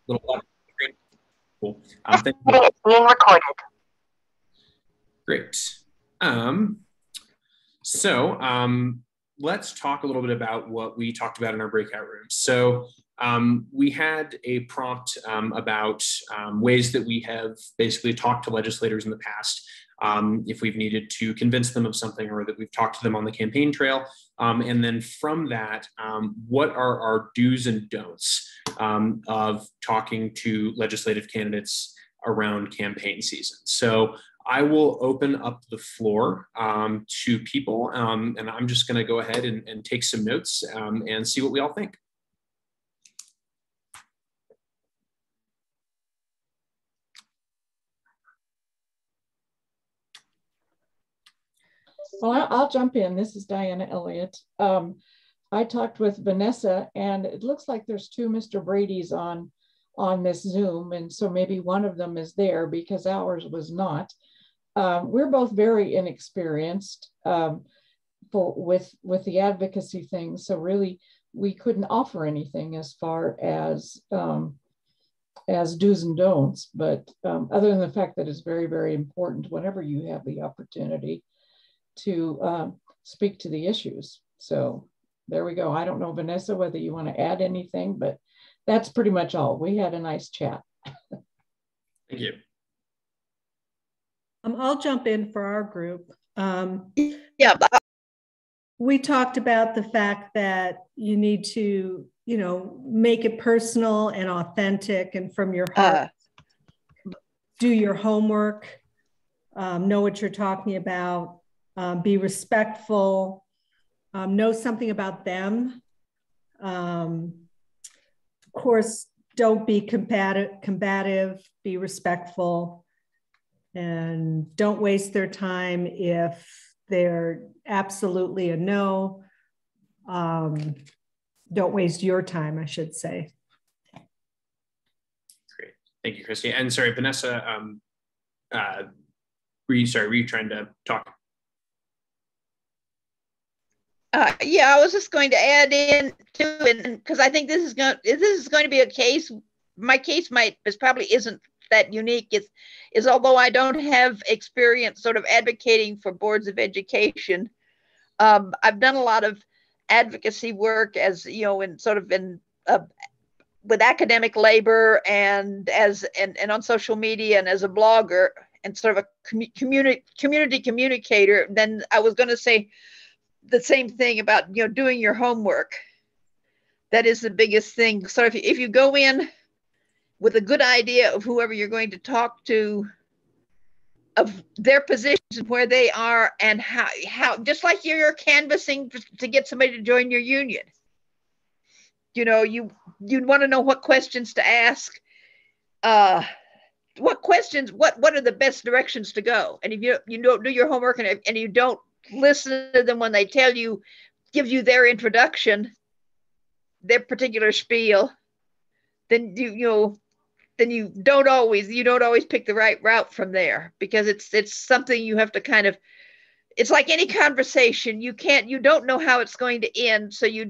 little black screen. Cool. Thank you. It's being recorded. Great. Let's talk a little bit about what we talked about in our breakout rooms. So we had a prompt about ways that we have basically talked to legislators in the past, if we've needed to convince them of something or that we've talked to them on the campaign trail. And then from that, what are our do's and don'ts of talking to legislative candidates around campaign season? So I will open up the floor to people, and I'm just going to go ahead and take some notes and see what we all think. Well, I'll jump in. This is Diana Elliott. I talked with Vanessa, and it looks like there's two Mr. Brady's on this Zoom, and so maybe one of them is there because ours was not. We're both very inexperienced with the advocacy thing, so really we couldn't offer anything as far as do's and don'ts. But other than the fact that it's very, very important whenever you have the opportunity to speak to the issues. So there we go. I don't know, Vanessa, whether you want to add anything, but that's pretty much all. We had a nice chat. Thank you. I'll jump in for our group. Yeah. We talked about the fact that you need to, make it personal and authentic and from your heart. Do your homework, know what you're talking about, be respectful, know something about them. Of course, don't be combative, be respectful. And don't waste their time if they're absolutely a no. Don't waste your time, I should say. Great. Thank you, Christy. And sorry, Vanessa, were you trying to talk? Yeah, I was just going to add in too, because I think this is going to be a case. My case probably isn't that unique. Is although I don't have experience sort of advocating for boards of education, I've done a lot of advocacy work as with academic labor and on social media and as a blogger and sort of a community communicator. Then I was going to say the same thing about doing your homework. That is the biggest thing. So if you go in with a good idea of whoever you're going to talk to, of their positions, where they are, and how just like you're canvassing to get somebody to join your union. You'd want to know what questions to ask, what are the best directions to go. And if you don't do your homework and you don't listen to them when they give you their introduction, their particular spiel, then you don't always pick the right route from there, because it's something you have to kind of, it's like any conversation, you don't know how it's going to end, so you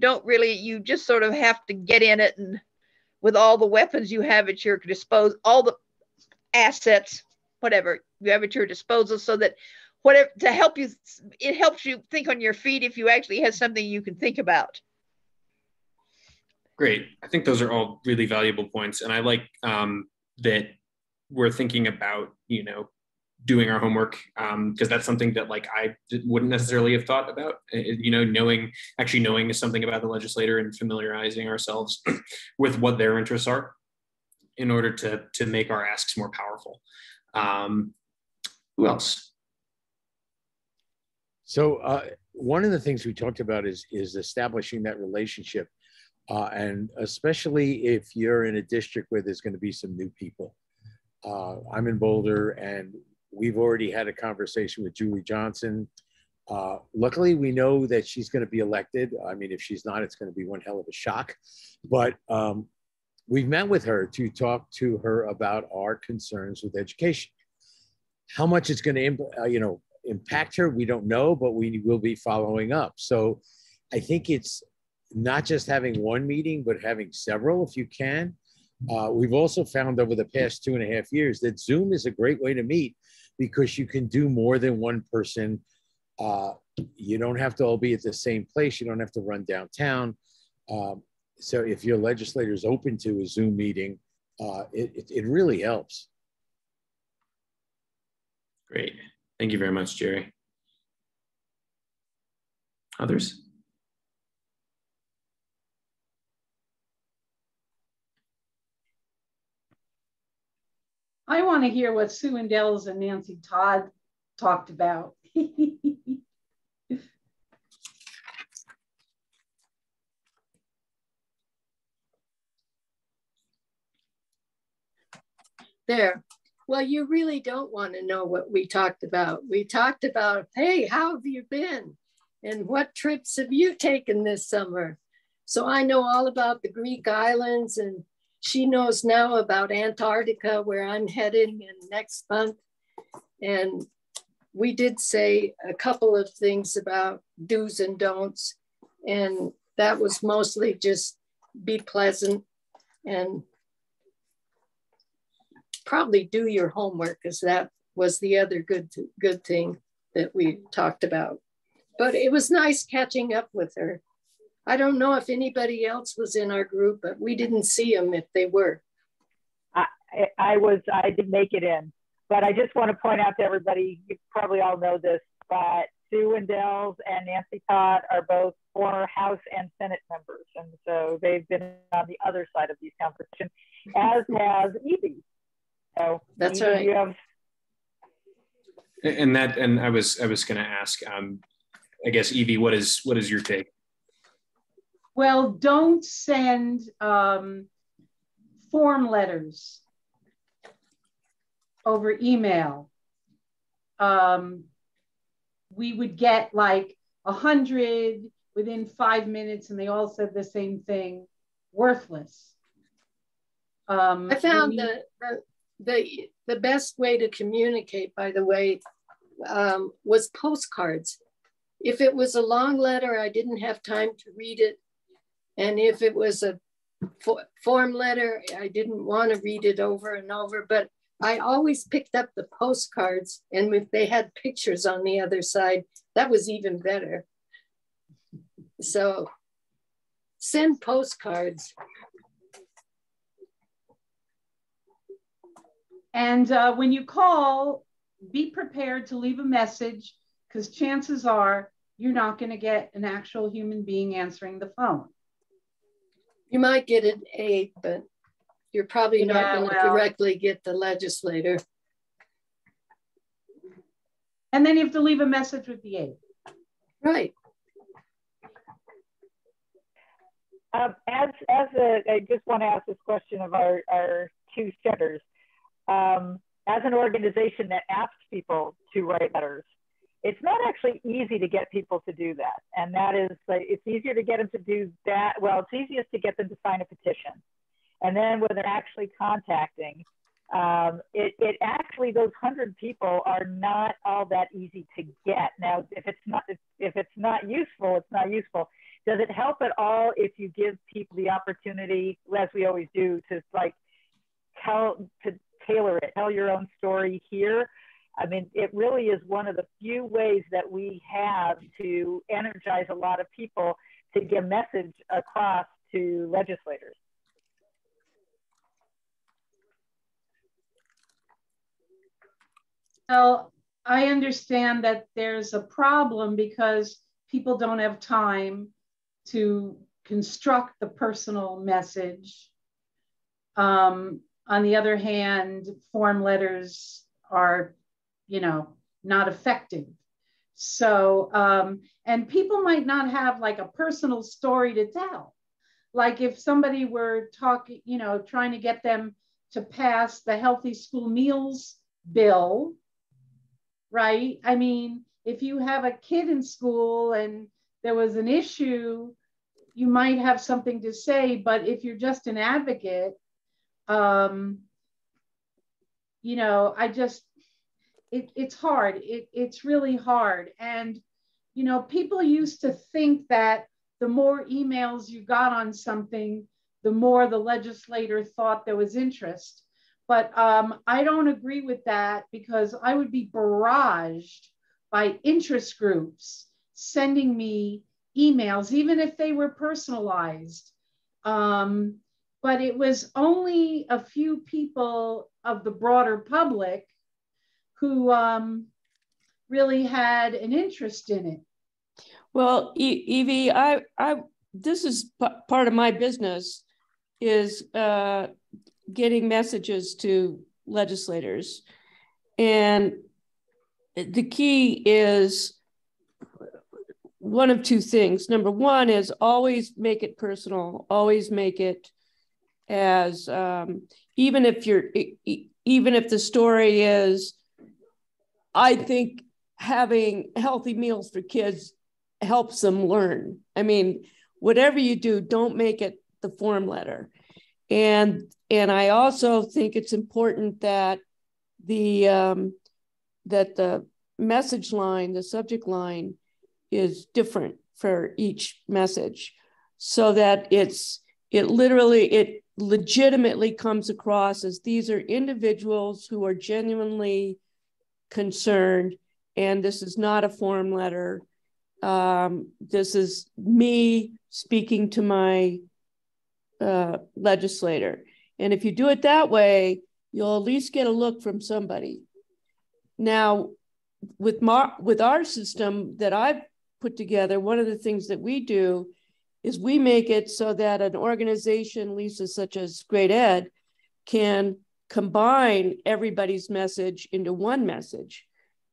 just sort of have to get in it, and with all the weapons you have at your disposal, all the assets, whatever you have at your disposal, so that it helps you think on your feet if you actually have something you can think about. Great. I think those are all really valuable points. And I like that we're thinking about, doing our homework, because that's something that I wouldn't necessarily have thought about, knowing something about the legislator and familiarizing ourselves with what their interests are in order to make our asks more powerful. Who else? So one of the things we talked about is establishing that relationship. And especially if you're in a district where there's going to be some new people. I'm in Boulder, and we've already had a conversation with Julie Johnson. Luckily, we know that she's going to be elected. I mean, if she's not, it's going to be one hell of a shock. But we've met with her to talk to her about our concerns with education. How much it's going to impact her, we don't know, but we will be following up. So I think it's not just having one meeting, but having several if you can, We've also found over the past 2.5 years that Zoom is a great way to meet because you can do more than one person. You don't have to all be at the same place. You don't have to run downtown. So if your legislator is open to a Zoom meeting, it really helps. Great. Thank you very much, Jerry. Others? I want to hear what Sue Indells and Nancy Todd talked about. There. Well, you really don't want to know what we talked about. We talked about, hey, how have you been? And what trips have you taken this summer? So I know all about the Greek islands, and she knows now about Antarctica, where I'm heading in next month. And we did say a couple of things about do's and don'ts. And that was mostly just be pleasant and probably do your homework, because that was the other good thing that we talked about. But it was nice catching up with her. I don't know if anybody else was in our group, but we didn't see them if they were. I did make it in, but I just want to point out to everybody, you probably all know this, but Sue Indells and Nancy Todd are both former House and Senate members. And so they've been on the other side of these conversations, as has Evie. So that's Evie, right. You have... And I was going to ask, I guess, Evie, what is your take? Well, don't send form letters over email. We would get like 100 within 5 minutes, and they all said the same thing: worthless. I found the best way to communicate, by the way, was postcards. If it was a long letter, I didn't have time to read it. And if it was a form letter, I didn't want to read it over and over, but I always picked up the postcards, and if they had pictures on the other side, that was even better. So send postcards. And when you call, be prepared to leave a message, because chances are you're not going to get an actual human being answering the phone. You might get an aide, but you're probably not going to directly get the legislator. And then you have to leave a message with the aide. Right. I just want to ask this question of our two senators. As an organization that asks people to write letters, it's not actually easy to get people to do that. And that is, it's easier to get them to do that. Well, it's easiest to get them to sign a petition. And then when they're actually contacting, it actually, those 100 people are not all that easy to get. Now, if it's not useful, it's not useful. Does it help at all if you give people the opportunity, as we always do, to tailor it, tell your own story here? I mean, it really is one of the few ways that we have to energize a lot of people to get a message across to legislators. Well, I understand that there's a problem because people don't have time to construct the personal message. On the other hand, form letters are, not effective. So, and people might not have like a personal story to tell. Like if somebody were talking, trying to get them to pass the healthy school meals bill, right? I mean, if you have a kid in school and there was an issue, you might have something to say, but if you're just an advocate, it's hard. It's really hard. And, people used to think that the more emails you got on something, the more the legislator thought there was interest. But I don't agree with that, because I would be barraged by interest groups sending me emails, even if they were personalized. But it was only a few people of the broader public who really had an interest in it. Well, Evie, this is part of my business, is getting messages to legislators. And the key is one of two things. Number one is always make it personal, always make it as, even if the story is, I think having healthy meals for kids helps them learn. I mean, whatever you do, don't make it the form letter. And I also think it's important that the message line, the subject line, is different for each message, so that it legitimately comes across as these are individuals who are genuinely concerned, and this is not a form letter. This is me speaking to my legislator. And if you do it that way, you'll at least get a look from somebody. Now, with our system that I've put together, one of the things that we do is we make it so that an organization, Lisa, such as Great Ed, can combine everybody's message into one message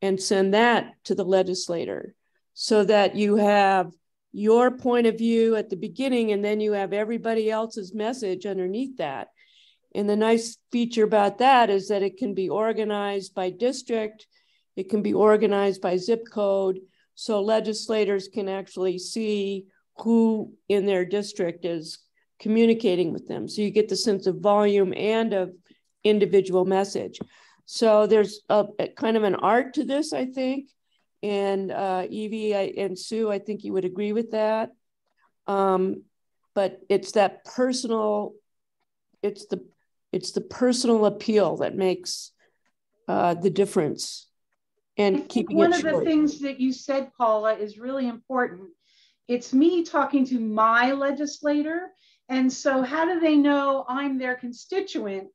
and send that to the legislator, so that you have your point of view at the beginning, and then you have everybody else's message underneath that. And the nice feature about that is that it can be organized by district, it can be organized by zip code, so legislators can actually see who in their district is communicating with them. So you get the sense of volume and of individual message. So there's a kind of an art to this, I think. And Evie and Sue, I think you would agree with that. But it's that personal, it's the personal appeal that makes the difference. And keeping one it of short. The things that you said, Paula, is really important. It's me talking to my legislator. And so how do they know I'm their constituent?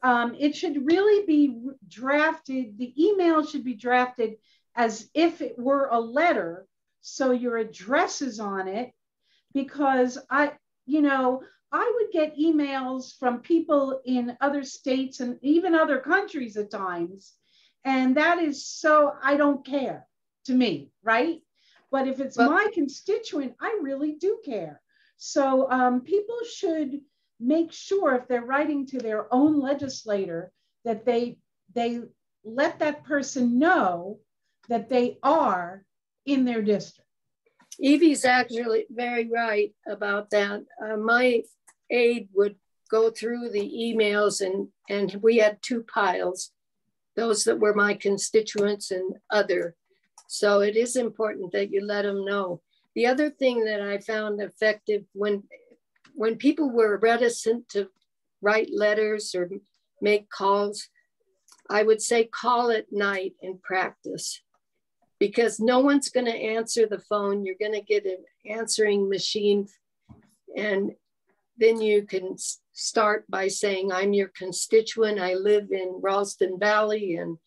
It should really be drafted, the email should be drafted as if it were a letter, so your address is on it, because I would get emails from people in other states and even other countries at times, and that is so, I don't care, to me, right? But if it's my constituent, I really do care. So people should make sure, if they're writing to their own legislator, that they let that person know that they are in their district. Evie's actually very right about that. My aide would go through the emails, and we had two piles, those that were my constituents and other. So it is important that you let them know. The other thing that I found effective, when people were reticent to write letters or make calls, I would say call at night and practice, because no one's going to answer the phone. You're going to get an answering machine, and then you can start by saying, I'm your constituent, I live in Ralston Valley, and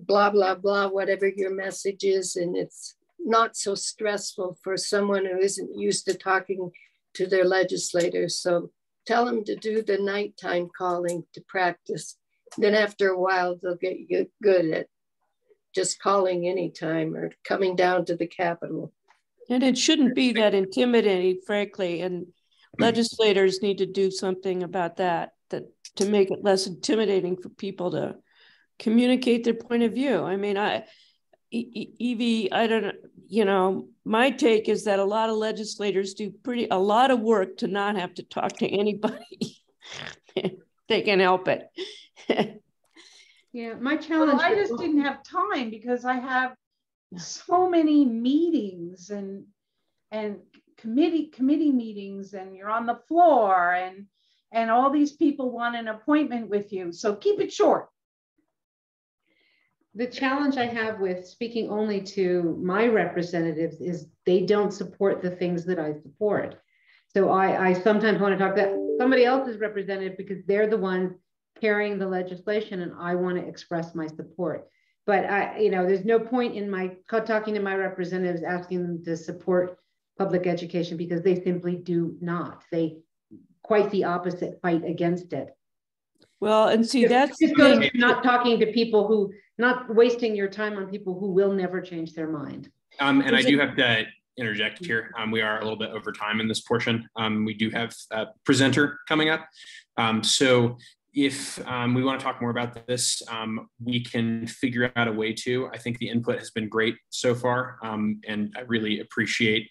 blah, blah, blah, whatever your message is. And it's not so stressful for someone who isn't used to talking to their legislators. So tell them to do the nighttime calling to practice. Then after a while, they'll get good at just calling anytime or coming down to the Capitol. And it shouldn't be that intimidating, frankly. And legislators need to do something about that to make it less intimidating for people to communicate their point of view. I mean, Evie, I don't know, my take is that a lot of legislators do a lot of work to not have to talk to anybody. They can help it. Yeah, my challenge, I just didn't have time because I have so many meetings and committee meetings, and you're on the floor, and all these people want an appointment with you. So keep it short. The challenge I have with speaking only to my representatives is they don't support the things that I support. So I sometimes want to talk to somebody else's representative because they're the ones carrying the legislation, and I want to express my support. But there's no point in my talking to my representatives asking them to support public education, because they simply do not. They quite the opposite, fight against it. Well, and see, that's not talking to people who, not wasting your time on people who will never change their mind. And I do have to interject here. We are a little bit over time in this portion. We do have a presenter coming up. So if we want to talk more about this, we can figure out a way to. I think the input has been great so far, and I really appreciate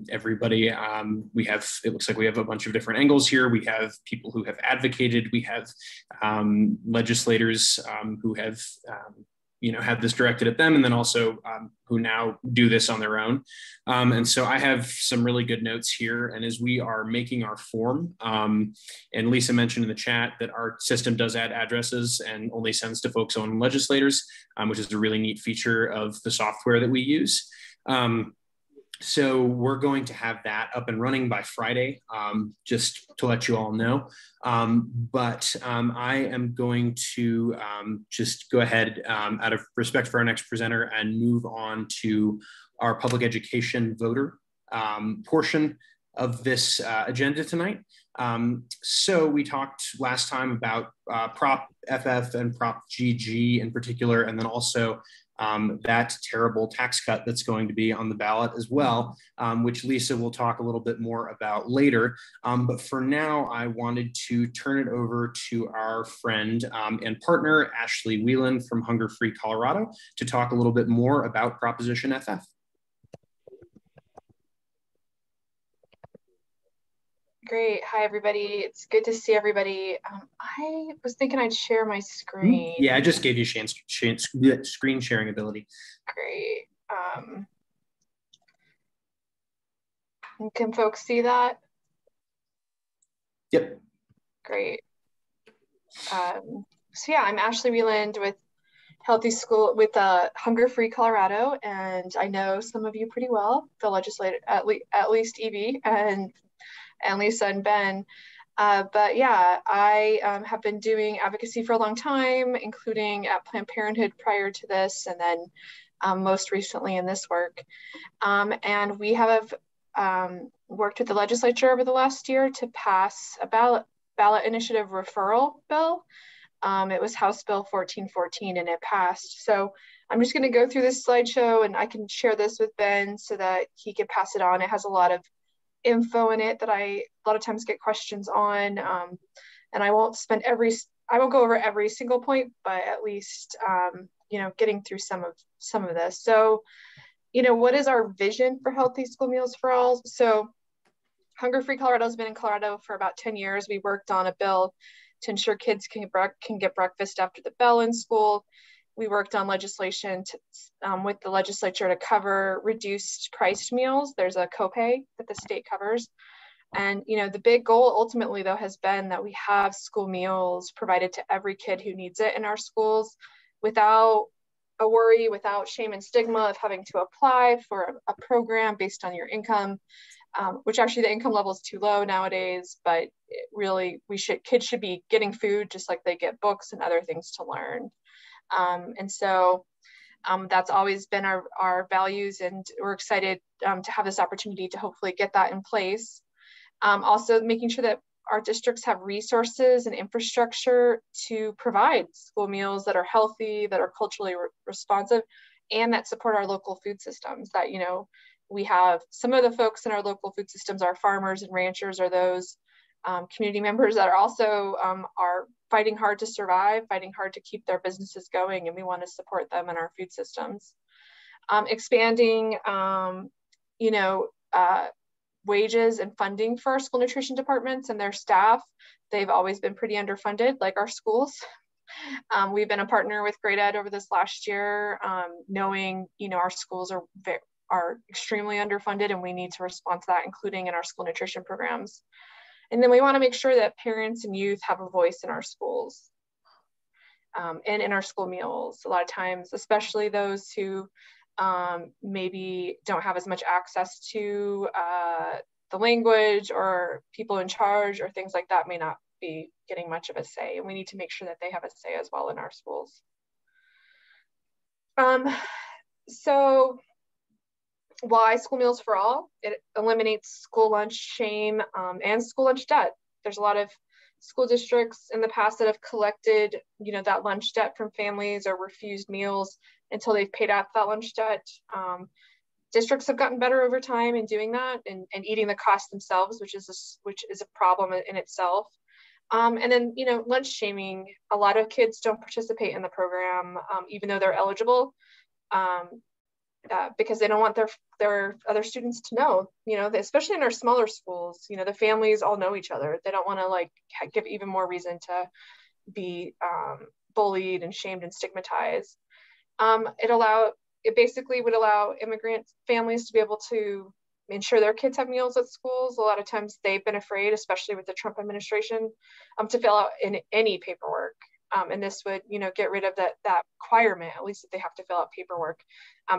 everybody. It looks like we have a bunch of different angles here. We have people who have advocated. We have legislators who have had this directed at them, and then also who now do this on their own. And so I have some really good notes here. And as we are making our form, and Lisa mentioned in the chat that our system does add addresses and only sends to folks' own legislators, which is a really neat feature of the software that we use. So we're going to have that up and running by Friday, just to let you all know. But I am going to just go ahead out of respect for our next presenter and move on to our public education voter portion of this agenda tonight. So we talked last time about Prop FF and Prop GG in particular, and then also that terrible tax cut that's going to be on the ballot as well, which Lisa will talk a little bit more about later. But for now, I wanted to turn it over to our friend and partner, Ashley Whelan from Hunger Free Colorado, to talk a little bit more about Proposition FF. Great. Hi, everybody. It's good to see everybody. I was thinking I'd share my screen. Yeah, I just gave you screen sharing ability. Great. Can folks see that? Yep. Great. So yeah, I'm Ashley Wieland with Healthy School with Hunger Free Colorado, and I know some of you pretty well, the legislator, at least Evie and Lisa and Ben. But yeah, I have been doing advocacy for a long time, including at Planned Parenthood prior to this, and then most recently in this work. And we have worked with the legislature over the last year to pass a ballot initiative referral bill. It was House Bill 1414 and it passed. So I'm just going to go through this slideshow, and I can share this with Ben so that he can pass it on. It has a lot of info in it that I a lot of times get questions on, and I won't go over every single point, but at least getting through some of this. So what is our vision for healthy school meals for all? So Hunger Free Colorado has been in Colorado for about 10 years. We worked on a bill to ensure kids can get breakfast after the bell in school. We worked on legislation with the legislature to cover reduced priced meals. There's a copay that the state covers. And, the big goal ultimately, though, has been that we have school meals provided to every kid who needs it in our schools without a worry, without shame and stigma of having to apply for a program based on your income, which actually the income level is too low nowadays, but kids should be getting food just like they get books and other things to learn. And so that's always been our values, and we're excited to have this opportunity to hopefully get that in place. Also making sure that our districts have resources and infrastructure to provide school meals that are healthy, that are culturally responsive, and that support our local food systems. That, we have some of the folks in our local food systems, our farmers and ranchers, are those community members that are also are fighting hard to survive, fighting hard to keep their businesses going, and we want to support them in our food systems. Expanding, wages and funding for our school nutrition departments and their staff. They've always been pretty underfunded, like our schools. We've been a partner with Great Ed over this last year, knowing, our schools are are extremely underfunded, and we need to respond to that, including in our school nutrition programs. And then we want to make sure that parents and youth have a voice in our schools and in our school meals. A lot of times, especially those who maybe don't have as much access to the language, or people in charge or things like that may not be getting much of a say. And we need to make sure that they have a say as well in our schools. So why school meals for all? It eliminates school lunch shame and school lunch debt. There's a lot of school districts in the past that have collected, that lunch debt from families or refused meals until they've paid off that lunch debt. Districts have gotten better over time in doing that and eating the cost themselves, which is a problem in itself. And then, lunch shaming. A lot of kids don't participate in the program, even though they're eligible, because they don't want their other students to know, especially in our smaller schools, the families all know each other. They don't want to give even more reason to be bullied and shamed and stigmatized. It basically would allow immigrant families to be able to ensure their kids have meals at schools. A lot of times they've been afraid, especially with the Trump administration, to fill out any paperwork. And this would, get rid of that requirement, at least if they have to fill out paperwork.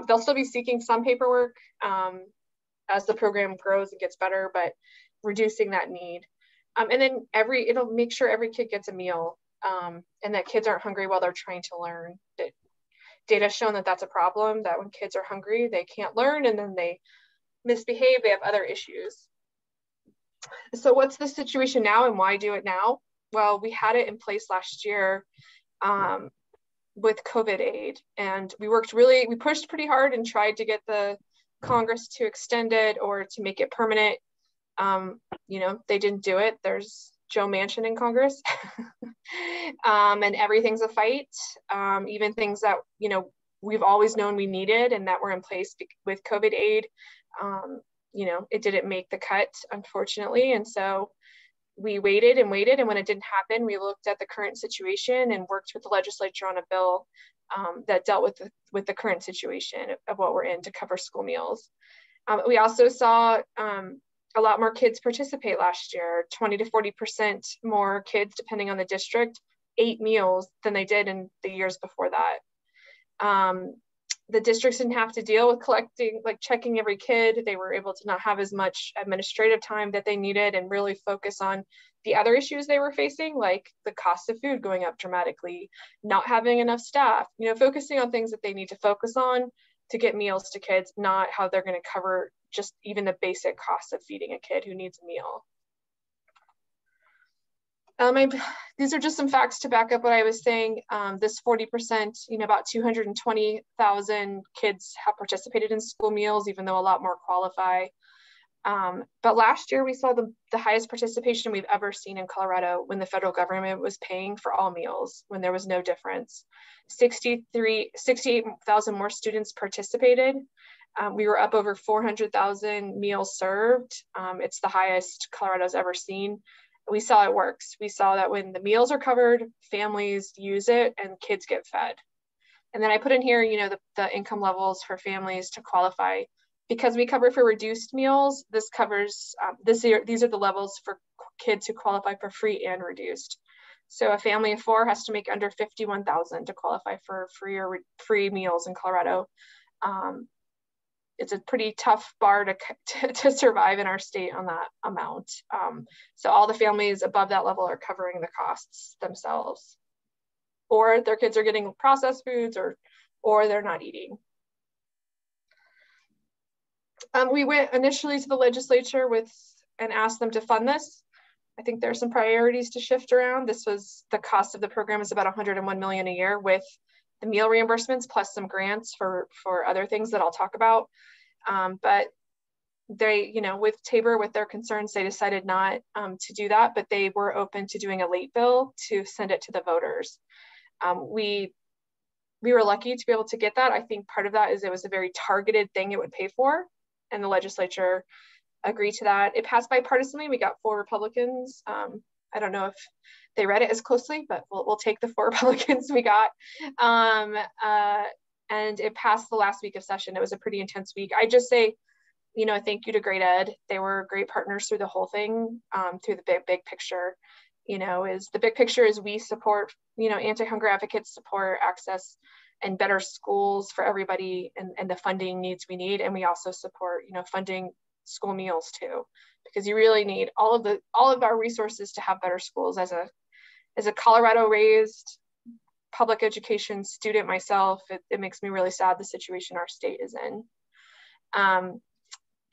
They'll still be seeking some paperwork as the program grows and gets better, but reducing that need. And then it'll make sure every kid gets a meal and that kids aren't hungry while they're trying to learn. Data has shown that that's a problem, that when kids are hungry, they can't learn, and then they misbehave, they have other issues. So what's the situation now and why do it now? Well, we had it in place last year with COVID aid, and we pushed pretty hard and tried to get the Congress to extend it or to make it permanent. They didn't do it. There's Joe Manchin in Congress and everything's a fight. Even things that, we've always known we needed and that were in place with COVID aid, it didn't make the cut, unfortunately. And so we waited and waited. And when it didn't happen, we looked at the current situation and worked with the legislature on a bill that dealt with the current situation of what we're in to cover school meals. We also saw a lot more kids participate last year, 20 to 40% more kids, depending on the district, ate meals than they did in the years before that. The districts didn't have to deal with checking every kid. They were able to not have as much administrative time that they needed and really focus on the other issues they were facing, like the cost of food going up dramatically, not having enough staff, focusing on things that they need to focus on to get meals to kids, not how they're going to cover just even the basic costs of feeding a kid who needs a meal. These are just some facts to back up what I was saying. This 40%, about 220,000 kids have participated in school meals, even though a lot more qualify. But last year we saw the highest participation we've ever seen in Colorado when the federal government was paying for all meals, when there was no difference. 68,000 more students participated. We were up over 400,000 meals served. It's the highest Colorado's ever seen. We saw it works. We saw that when the meals are covered, families use it and kids get fed. And then I put in here, the income levels for families to qualify. Because we cover for reduced meals, this covers, these are the levels for kids who qualify for free and reduced. So a family of 4 has to make under $51,000 to qualify for free meals in Colorado. It's a pretty tough bar to survive in our state on that amount. So all the families above that level are covering the costs themselves, or their kids are getting processed foods, or they're not eating. We went initially to the legislature and asked them to fund this. I think there are some priorities to shift around. The cost of the program is about $101 million a year with the meal reimbursements plus some grants for other things that I'll talk about. But they, with Tabor, with their concerns, they decided not to do that, but they were open to doing a late bill to send it to the voters. We were lucky to be able to get that. I think part of that is it was a very targeted thing it would pay for, and the legislature agreed to that. It passed bipartisanly. We got 4 Republicans. I don't know if they read it as closely, but we'll take the 4 Republicans we got. and it passed the last week of session. It was a pretty intense week. I just say, you know, thank you to Great Ed. They were great partners through the whole thing, through the big picture. You know, is the big picture is we support, you know, anti-hunger advocates support access and better schools for everybody, and the funding needs we need. And we also support, you know, funding school meals too, because you really need all of our resources to have better schools. As a Colorado raised public education student myself, it makes me really sad the situation our state is in.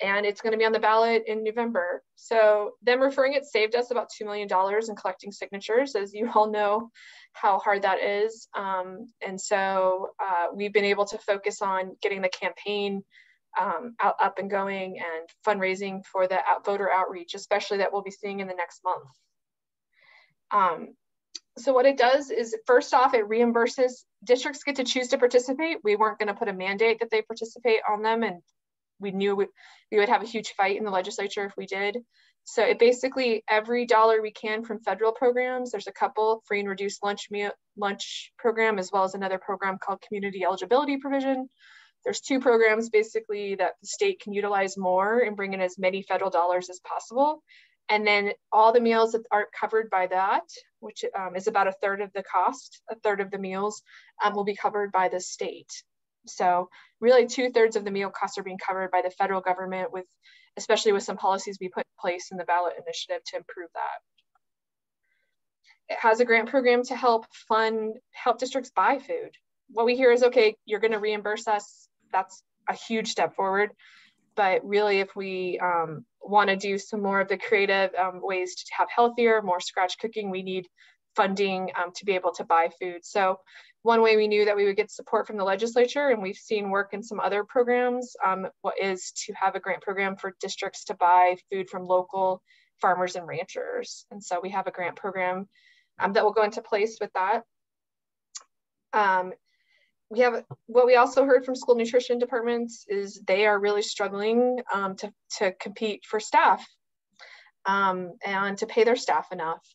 And it's going to be on the ballot in November. So them referring it saved us about $2 million in collecting signatures, as you all know how hard that is. And so we've been able to focus on getting the campaign up and going and fundraising for the voter outreach, especially that we'll be seeing in the next month. So what it does is, first off, it reimburses. Districts get to choose to participate. We weren't going to put a mandate that they participate on them, and we knew we would have a huge fight in the legislature if we did. So it basically, every dollar we can from federal programs, there's a couple, free and reduced lunch program, as well as another program called community eligibility provision. There's two programs basically that the state can utilize more and bring in as many federal dollars as possible. And then all the meals that aren't covered by that, which is about a third of the cost, a third of the meals will be covered by the state. So really 2/3 of the meal costs are being covered by the federal government, especially with some policies we put in place in the ballot initiative to improve that. It has a grant program to help districts buy food. What we hear is, okay, you're going to reimburse us. That's a huge step forward. But really, if we want to do some more of the creative ways to have healthier, more scratch cooking, we need funding to be able to buy food. So one way we knew that we would get support from the legislature, and we've seen work in some other programs, is to have a grant program for districts to buy food from local farmers and ranchers. And so we have a grant program that will go into place with that. What we also heard from school nutrition departments is they are really struggling to compete for staff and to pay their staff enough.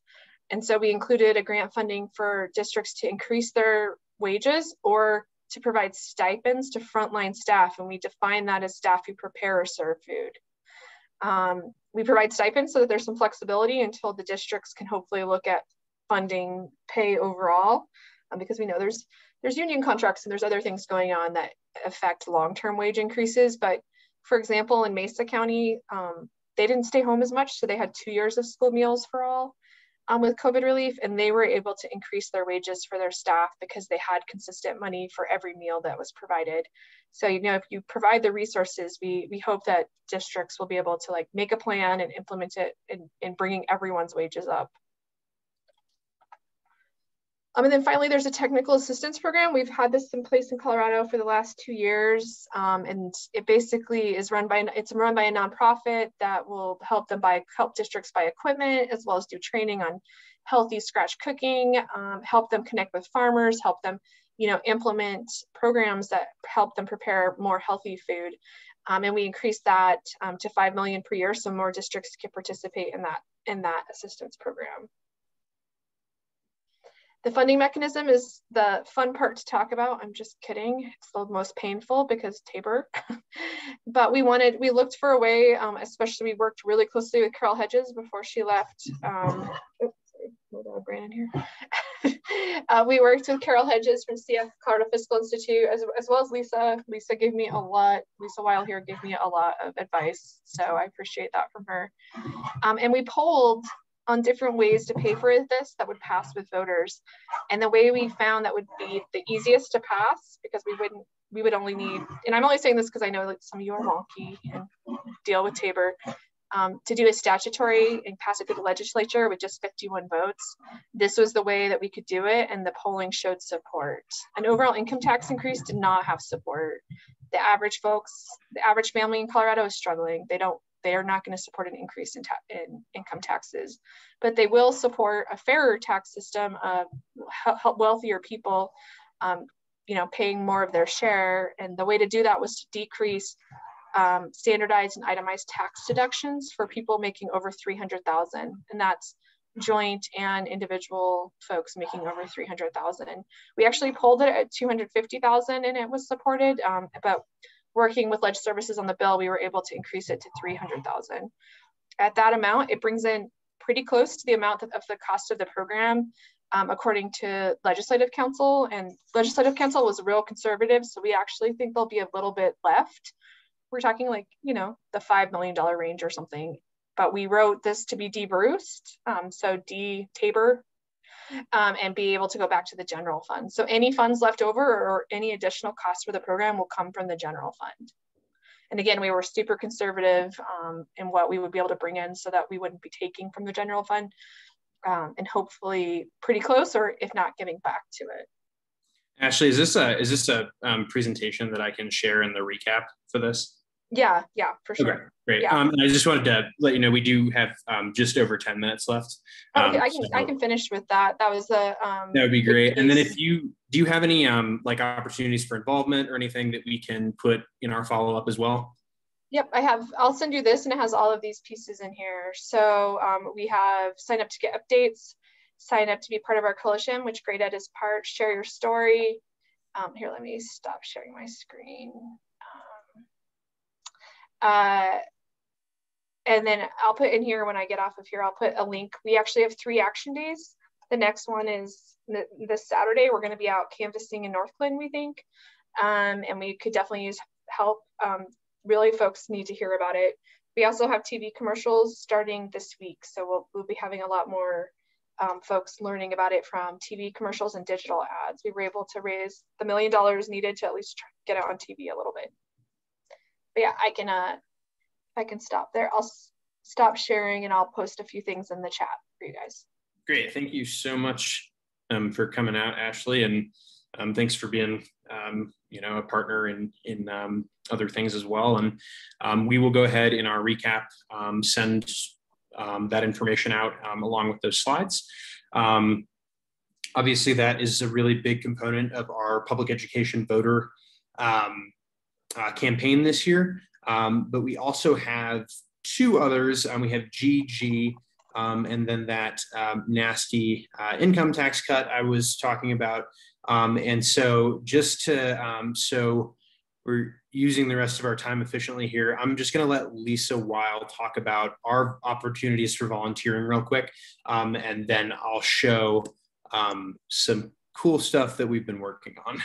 And so we included a grant funding for districts to increase their wages or to provide stipends to frontline staff. And we define that as staff who prepare or serve food. We provide stipends so that there's some flexibility until the districts can hopefully look at funding pay overall, because we know there's union contracts and there's other things going on that affect long-term wage increases. But for example, in Mesa County, they didn't stay home as much. So they had 2 years of school meals for all with COVID relief, and they were able to increase their wages for their staff because they had consistent money for every meal that was provided. So, you know, if you provide the resources, we hope that districts will be able to like make a plan and implement it in bringing everyone's wages up. And then finally, there's a technical assistance program. We've had this in place in Colorado for the last 2 years. And it basically is run by a nonprofit that will help districts buy equipment, as well as do training on healthy scratch cooking, help them connect with farmers, help them, you know, implement programs that help them prepare more healthy food. And we increased that to $5 million per year, so more districts can participate in that assistance program. The funding mechanism is the fun part to talk about. I'm just kidding. It's the most painful because Tabor. But we looked for a way, especially we worked really closely with Carol Hedges before she left. Brandon here. We worked with Carol Hedges from CF Colorado Fiscal Institute, as well as Lisa. Lisa Weil here gave me a lot of advice. So I appreciate that from her. And we polled on different ways to pay for this that would pass with voters. And the way we found that would be the easiest to pass, because we would only need, and I'm only saying this because I know like some of you are wonky and deal with Tabor, to do a statutory and pass it through the legislature with just 51 votes. This was the way that we could do it, and the polling showed support. An overall income tax increase did not have support. The average family in Colorado is struggling. They are not going to support an increase in income taxes, but they will support a fairer tax system of help wealthier people, you know, paying more of their share. And the way to do that was to decrease standardized and itemized tax deductions for people making over $300,000, and that's joint and individual folks making over 300,000. We actually pulled it at 250,000 and it was supported, but working with Ledge Services on the bill, we were able to increase it to 300,000. At that amount, it brings in pretty close to the amount of the cost of the program, according to Legislative Council, and Legislative Council was real conservative. So we actually think there'll be a little bit left. We're talking like, you know, the $5 million range or something, but we wrote this to be de-Bruced, so de-Tabor, and be able to go back to the general fund. So any funds left over or any additional costs for the program will come from the general fund. And again, we were super conservative in what we would be able to bring in so that we wouldn't be taking from the general fund, and hopefully pretty close, or if not, giving back to it. Ashley, is this a presentation that I can share in the recap for this? Yeah, for sure. Okay, great. Yeah. And I just wanted to let you know we do have just over 10 minutes left. Okay, I can finish with that. That was the that would be great. And then if do you have any like opportunities for involvement or anything that we can put in our follow-up as well? Yep, I'll send you this, and it has all of these pieces in here. So we have sign up to get updates, sign up to be part of our coalition, which Great Ed is part, share your story. Here, let me stop sharing my screen. And then I'll put in here, when I get off of here, I'll put a link. We actually have 3 action days. The next one is this Saturday. We're going to be out canvassing in Northglenn, we think. And we could definitely use help. Really, folks need to hear about it. We also have TV commercials starting this week. So we'll be having a lot more folks learning about it from TV commercials and digital ads. We were able to raise the $1 million needed to at least get it on TV a little bit. But yeah, I can stop there. I'll stop sharing and I'll post a few things in the chat for you guys. Great. Thank you so much for coming out, Ashley. And thanks for being, you know, a partner in other things as well. And we will go ahead in our recap, send that information out along with those slides. Obviously, that is a really big component of our public education voter campaign this year. But we also have 2 others. We have GEC, and then that nasty income tax cut I was talking about. And so just to, so we're using the rest of our time efficiently here. I'm just gonna let Lisa Weil talk about our opportunities for volunteering real quick. And then I'll show some cool stuff that we've been working on.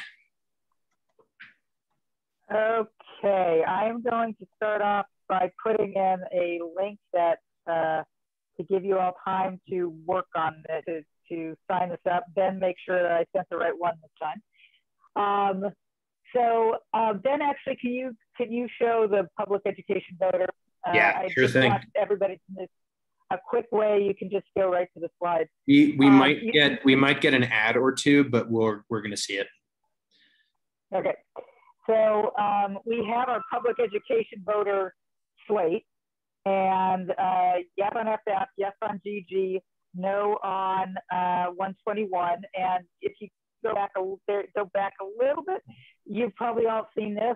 Okay, I'm going to start off by putting in a link that to give you all time to work on it, to sign this up, then make sure that I sent the right one this time. Ben, actually, can you show the public education voter? Yeah, sure thing. Everybody in a quick way, you can just go right to the slide. We might get an ad or 2, but we're going to see it. Okay. So we have our public education voter slate, and yes on FF, yes on GG, no on 121. And if you go back a little bit, you've probably all seen this.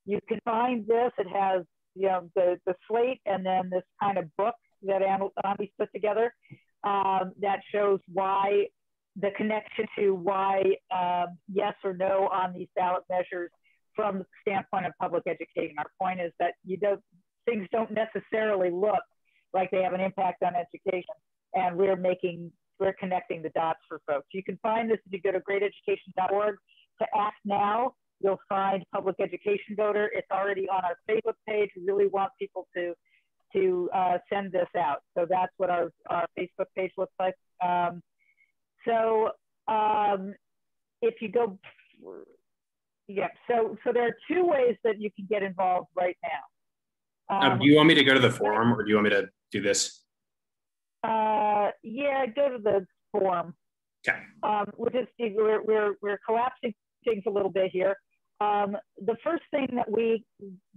You can find this. It has, you know, the slate and then this kind of book that Andy's put together that shows why, the connection to why yes or no on these ballot measures from the standpoint of public education. Our point is that things don't necessarily look like they have an impact on education, and we're connecting the dots for folks. You can find this if you go to greateducation.org to act now. You'll find public education voter. It's already on our Facebook page. We really want people to send this out. So that's what our Facebook page looks like. If you go, yeah, so there are 2 ways that you can get involved right now. Do you want me to go to the forum, or do you want me to do this? Yeah, go to the forum. Okay. We're collapsing things a little bit here. The first thing that we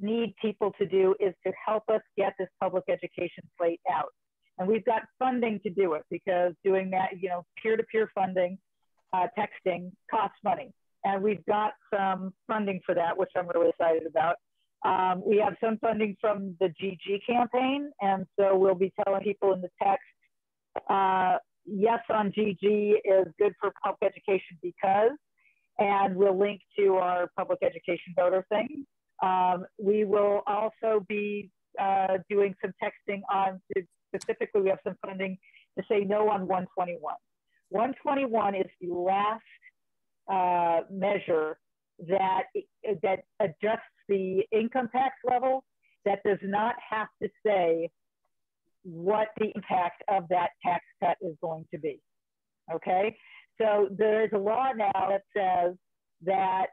need people to do is to help us get this public education slate out. And we've got funding to do it, because doing that, you know, peer-to-peer funding, texting costs money. And we've got some funding for that, which I'm really excited about. We have some funding from the GG campaign. And so we'll be telling people in the text Yes on GG is good for public education because, and we'll link to our public education voter thing. We will also be doing some texting on, specifically we have some funding to say no on 121. 121 is the last measure that adjusts the income tax level that does not have to say what the impact of that tax cut is going to be. Okay, so there's a law now that says that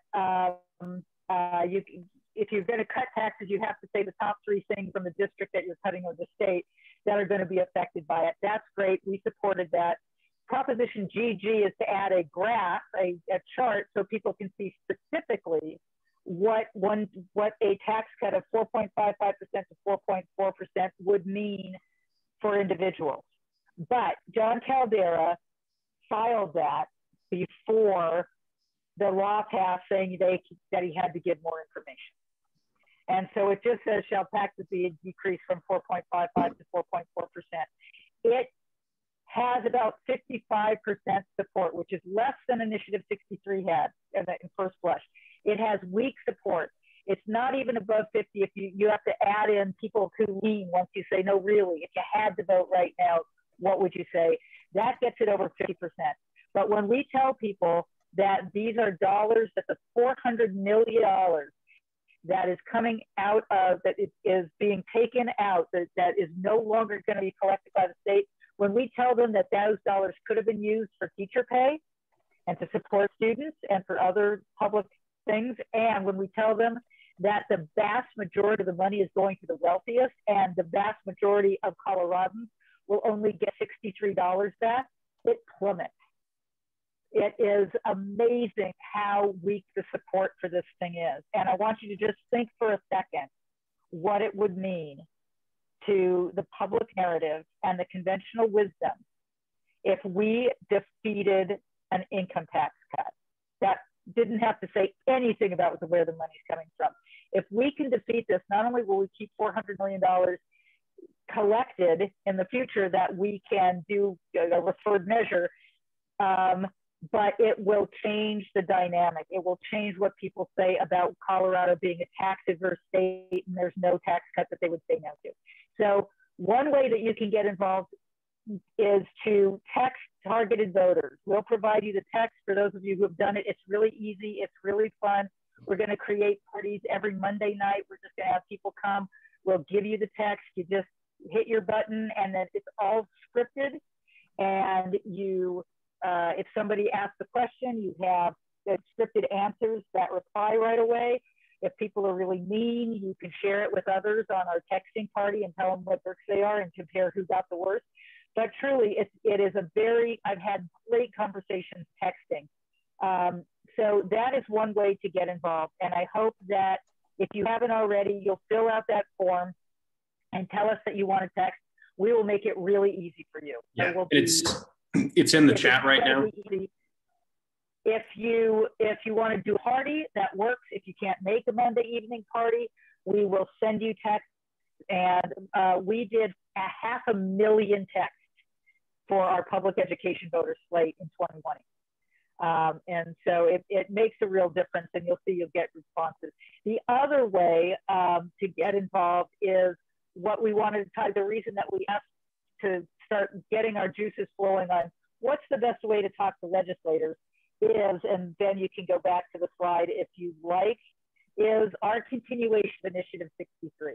if you're going to cut taxes, you have to say the top 3 things from the district that you're cutting or the state that are going to be affected by it. That's great. We supported that. Proposition GG is to add a graph, a chart, so people can see specifically what a tax cut of 4.55% to 4.4% would mean for individuals. But John Caldera filed that before the law passed, saying that he had to give more information. And so it just says, shall taxes be decreased from 4.55 to 4.4%. It has about 55% support, which is less than Initiative 63 had in first blush. It has weak support. It's not even above 50 if you have to add in people who lean once you say, no, really, if you had to vote right now, what would you say? That gets it over 50%. But when we tell people that these are dollars, that the $400 million that is coming out of, that is being taken out, that is no longer going to be collected by the state, when we tell them that those dollars could have been used for teacher pay and to support students and for other public things, and when we tell them that the vast majority of the money is going to the wealthiest and the vast majority of Coloradans will only get $63 back, it plummets. It is amazing how weak the support for this thing is. And I want you to just think for a second what it would mean to the public narrative and the conventional wisdom if we defeated an income tax cut that didn't have to say anything about where the money's coming from. If we can defeat this, not only will we keep $400 million collected in the future that we can do a referred measure, but it will change the dynamic. It will change what people say about Colorado being a tax-averse state and there's no tax cut that they would say no to. So one way that you can get involved is to text targeted voters. We'll provide you the text for those of you who have done it. It's really easy. It's really fun. We're going to create parties every Monday night. We're just going to have people come. We'll give you the text. You just hit your button and then it's all scripted. And you, if somebody asks a question, you have the scripted answers that reply right away. If people are really mean, you can share it with others on our texting party and tell them what works they are and compare who got the worst. But truly, it is a very, I've had great conversations texting. So that is one way to get involved. And I hope that if you haven't already, you'll fill out that form and tell us that you want to text. We will make it really easy for you. Yeah, it's in the chat right now. Easy. If you want to do a party, that works. If you can't make a Monday evening party, we will send you texts. And we did 500,000 texts for our public education voter slate in 2020. And so it makes a real difference, and you'll see you'll get responses. The other way to get involved is what we wanted to tell. The reason that we asked to start getting our juices flowing on what's the best way to talk to legislators is, and then you can go back to the slide if you like, is our continuation of Initiative 63.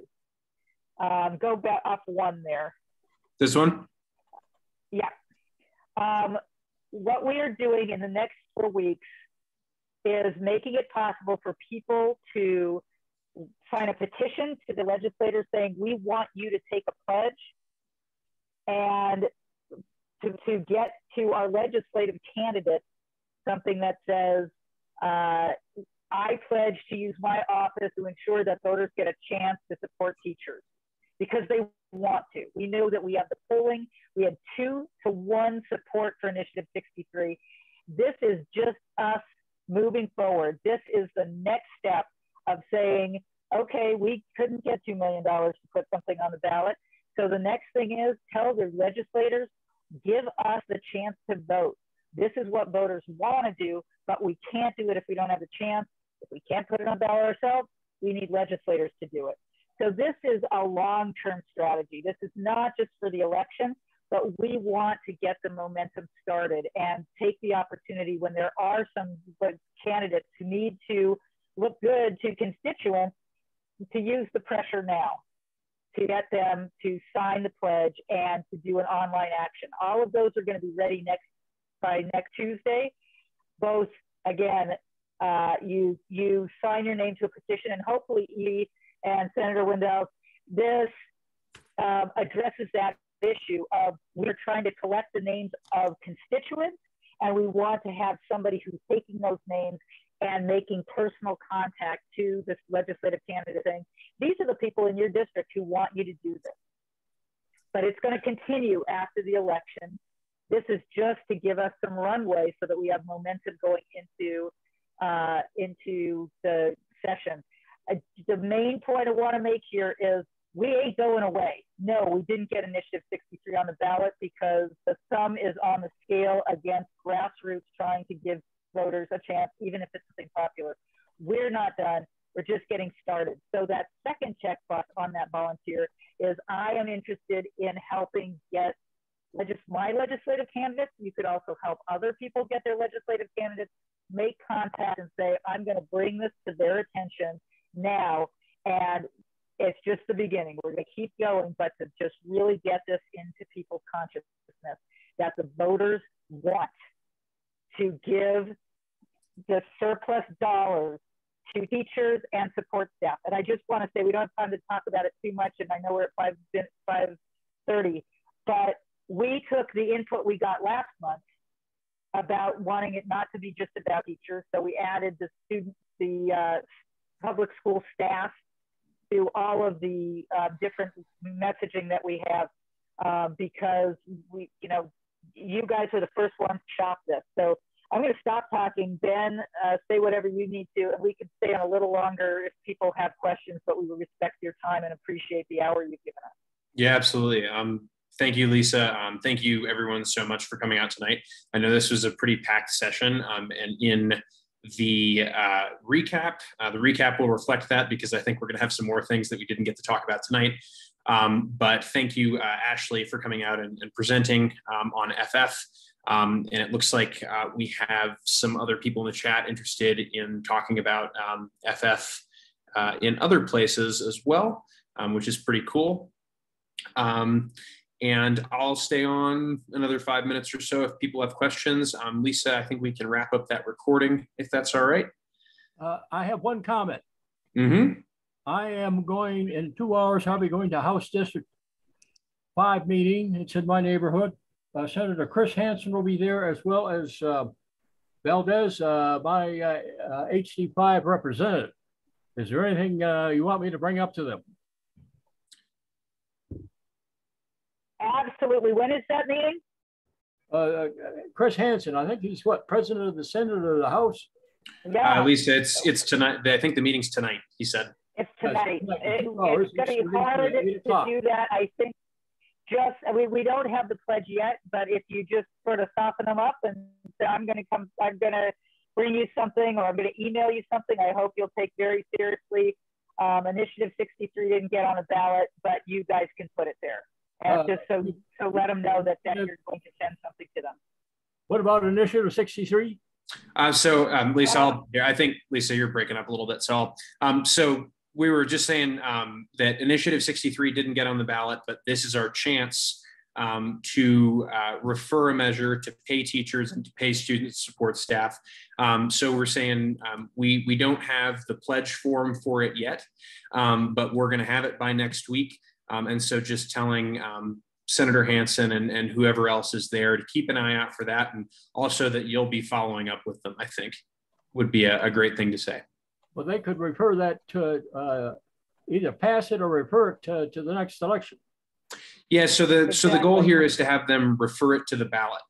Go back up one there. This one? Yeah. What we are doing in the next 4 weeks is making it possible for people to sign a petition to the legislators saying, we want you to take a pledge, and to get to our legislative candidates something that says, I pledge to use my office to ensure that voters get a chance to support teachers because they want to. We know that we have the polling. We had 2-to-1 support for Initiative 63. This is just us moving forward. This is the next step of saying, okay, we couldn't get $2 million to put something on the ballot. So the next thing is tell the legislators, give us the chance to vote. This is what voters want to do, but we can't do it if we don't have the chance. If we can't put it on the ballot ourselves, we need legislators to do it. So this is a long-term strategy. This is not just for the election, but we want to get the momentum started and take the opportunity when there are some candidates who need to look good to constituents to use the pressure now to get them to sign the pledge and to do an online action. All of those are going to be ready by next Tuesday. Both, again, you sign your name to a petition, and hopefully Edie and Senator Wendell, this addresses that issue of we're trying to collect the names of constituents, and we want to have somebody who's taking those names and making personal contact to this legislative candidate saying, these are the people in your district who want you to do this. But it's going to continue after the election. This is just to give us some runway so that we have momentum going into the session. The main point I want to make here is we ain't going away. No, we didn't get Initiative 63 on the ballot because the thumb is on the scale against grassroots trying to give voters a chance, even if it's something popular. We're not done. We're just getting started. So that second checkbox on that volunteer is I am interested in helping get my legislative candidates. You could also help other people get their legislative candidates, make contact and say, I'm going to bring this to their attention now. And it's just the beginning. We're going to keep going, but to just really get this into people's consciousness that the voters want to give the surplus dollars to teachers and support staff. And I just want to say, we don't have time to talk about it too much, and I know we're at 5:30, but we took the input we got last month about wanting it not to be just about teachers. So we added the students, the public school staff to all of the different messaging that we have because you guys are the first ones to shop this. So I'm going to stop talking. Ben, say whatever you need to, and we can stay on a little longer if people have questions, but we will respect your time and appreciate the hour you've given us. Yeah, absolutely. Thank you, Lisa. Thank you, everyone, so much for coming out tonight. I know this was a pretty packed session, and in the recap will reflect that because I think we're going to have some more things that we didn't get to talk about tonight. But thank you, Ashley, for coming out and presenting on FF. And it looks like we have some other people in the chat interested in talking about FF in other places as well, which is pretty cool. And I'll stay on another 5 minutes or so if people have questions. Lisa, I think we can wrap up that recording if that's all right. I have one comment. Mm-hmm. I am going in 2 hours. I'll be going to House District 5 meeting. It's in my neighborhood. Senator Chris Hansen will be there, as well as Valdez, my HD5 representative. Is there anything you want me to bring up to them? Absolutely. When is that meeting? Chris Hansen, I think he's what, president of the Senate or the House? Yeah. Lisa, it's tonight. I think the meeting's tonight, he said. It's tonight. It's going to be hard to do that, I think. Just we don't have the pledge yet, but if you just sort of soften them up and say, I'm going to bring you something, or I'm going to email you something, I hope you'll take very seriously. Initiative 63 didn't get on the ballot, but you guys can put it there. And just so let them know that you're going to send something to them. What about Initiative 63? Lisa, I think, Lisa, you're breaking up a little bit. So we were just saying that Initiative 63 didn't get on the ballot, but this is our chance to refer a measure to pay teachers and to pay student support staff. So we're saying we don't have the pledge form for it yet, but we're going to have it by next week. And so just telling Senator Hansen and whoever else is there to keep an eye out for that, and also that you'll be following up with them, I think would be a great thing to say. Well, they could refer that to either pass it or refer it to the next election. Yeah, so the goal here is to have them refer it to the ballot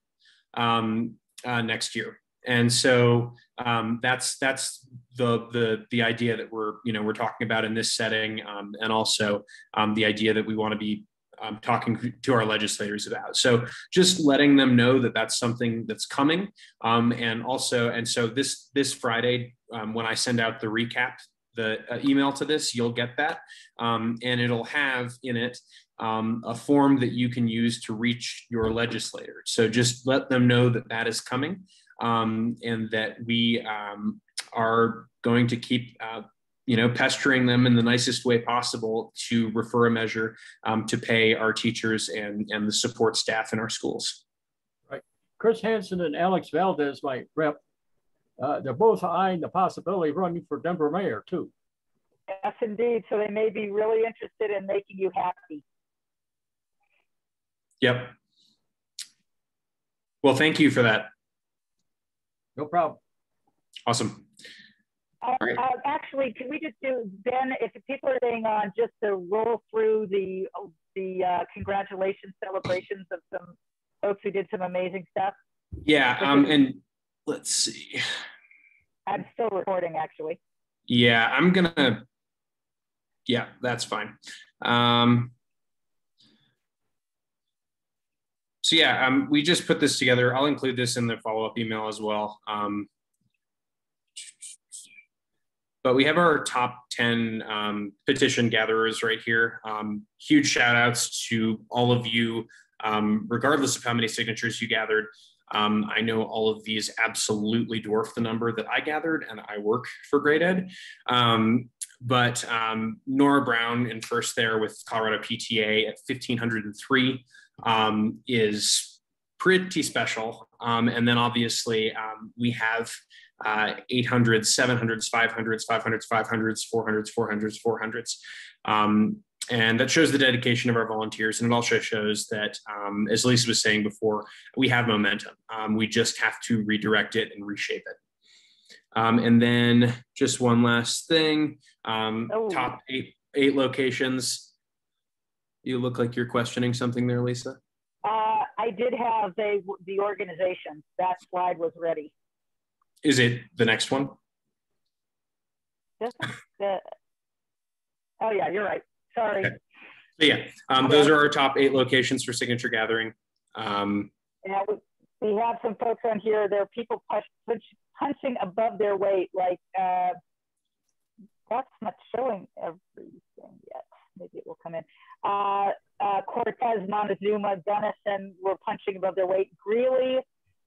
next year. And so that's the idea that we're talking about in this setting, and also the idea that we want to be talking to our legislators about. So just letting them know that that's something that's coming. And so this Friday, when I send out the recap, the email to this, you'll get that. And it'll have in it a form that you can use to reach your legislator. So just let them know that that is coming, and that we are going to keep pestering them in the nicest way possible to refer a measure to pay our teachers and the support staff in our schools. Right. Chris Hansen and Alex Valdez, my rep, they're both eyeing the possibility of running for Denver mayor too. Yes, indeed. So they may be really interested in making you happy. Yep. Well, thank you for that. No problem. Awesome. All right. Actually, can we just do, Ben, if people are staying on, just to roll through the congratulations celebrations of some folks who did some amazing stuff? Yeah, and let's see. I'm still recording, actually. Yeah, yeah, that's fine. So yeah, we just put this together. I'll include this in the follow-up email as well. But we have our top 10 petition gatherers right here. Huge shout outs to all of you, regardless of how many signatures you gathered. I know all of these absolutely dwarf the number that I gathered, and I work for Great Ed. But Nora Brown in first there with Colorado PTA at 1,503 is pretty special. And then obviously we have 800s, 700s, 500s, 500s, 500s, 400s, 400s, 400s. And that shows the dedication of our volunteers. And it also shows that, as Lisa was saying before, we have momentum. We just have to redirect it and reshape it. And then just one last thing, top eight locations. You look like you're questioning something there, Lisa. I did have the organization. That slide was ready. Is it the next one? Oh yeah, you're right. Sorry. Okay. So yeah, those are our top 8 locations for signature gathering. Yeah, we have some folks on here. There are people punching above their weight. Like that's not showing everything yet. Maybe it will come in. Cortez, Montezuma, Denison were punching above their weight. Greeley,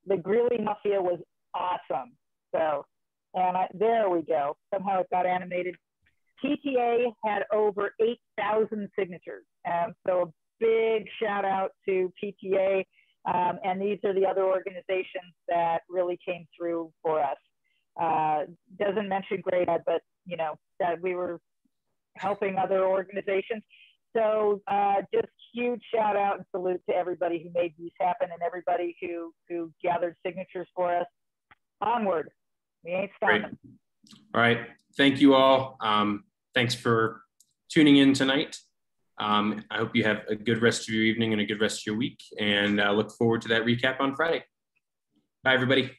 the Greeley Mafia was awesome. So, and there we go. Somehow it got animated. PTA had over 8,000 signatures. So a big shout out to PTA. And these are the other organizations that really came through for us. Doesn't mention Great Ed, but that we were helping other organizations. So just huge shout out and salute to everybody who made these happen and everybody who gathered signatures for us. Onward, we ain't stopping. Great. All right, thank you all. Thanks for tuning in tonight. I hope you have a good rest of your evening and a good rest of your week, and look forward to that recap on Friday. Bye, everybody.